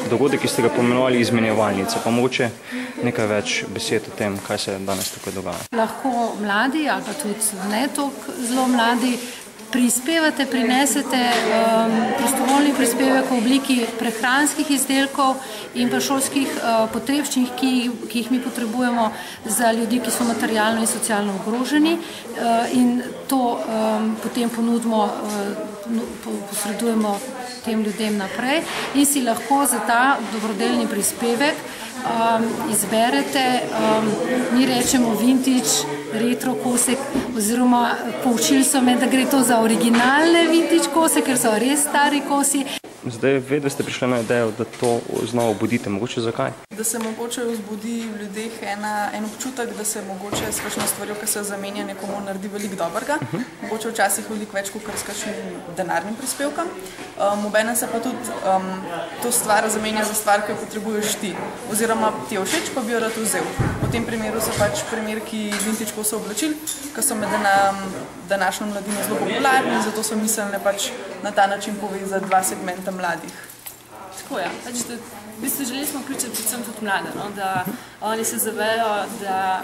dogodek, ki ste ga pomenovali izmenjevalnice, pa mogoče nekaj več besed o tem, kaj se danes tukaj dogaja. Lahko mladi ali pa tudi ne toliko zelo mladi prispevate, prinesete prostovoljni prispevek v obliki prehranskih izdelkov in pa šolskih potrebščin, ki jih mi potrebujemo za ljudi, ki so materialno in socialno ogroženi, in to potem ponudimo, posredujemo tem ljudem naprej in si lahko za ta dobrodelni prispevek izberete, mi rečemo vintage, retro kosek, oziroma poučili so me, da gre to za originalne vintage kose, ker so res stari kosi. Zdaj vedno ste prišli na idejo, da to znova obudite. Mogoče zakaj? Da se mogoče vzbudi v ljudeh en občutek, da se mogoče s kakšno stvarjo, ki se zamenja, nekomu naredi veliko dobrega. Mogoče včasih veliko več kot s kakšnim denarnim prispevkom. Obenem se pa tudi to stvar zamenja za stvar, ki jo potrebuješ ti. Oziroma ti je všeč, pa bi jo rad vzel. V tem primeru so pač primerki vintage kose oblačil, ki so med današnjo mladino zelo popularni, zato so miselne pač na ta način povezati dva segmenta mladih. Tako je. V bistvu želeli smo vključiti predvsem tudi mlade, da oni se zavejo, da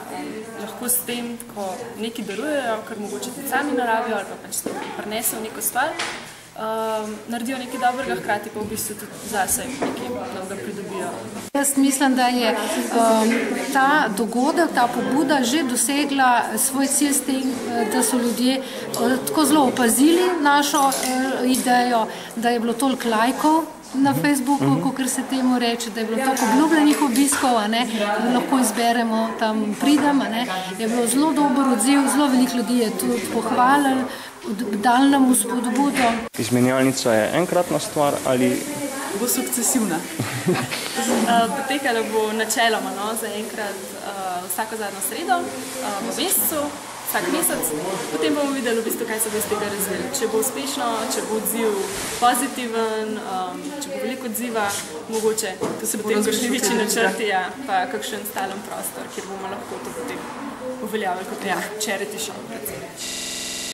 lahko s tem, ko nekaj darujejo, kar mogoče tudi sami narabijo ali pa pač prinesejo neko stvar, naredijo nekaj dobrega, hkrati pa v bistvu tudi zase nekaj novega pridobijo. Jaz mislim, da je ta dogodek, ta pobuda že dosegla svoj cilj s tem, da so ljudje tako zelo opazili našo idejo, da je bilo toliko lajkov na Facebooku, kakor se temu reče, da je bilo toliko obljubljenih obiskov, lahko izberemo, tam pridem, je bilo zelo dober odziv, zelo veliko ljudi je tudi pohvalili, dal nam vzpodbudo. Izmenjalnica je enkratna stvar ali bo sukcesivna? Potekala bo načeloma za enkrat vsako zadnjo sredo v mesecu, vsak mesec. Potem bomo videli, v bistvu, kaj se bo iz tega razvilo. Če bo uspešno, če bo odziv pozitiven, če bo veliko odziva, mogoče potem kakšni večji načrti, pa kakšen stalen prostor, kjer bomo lahko to potem uveljavili kot charity shop.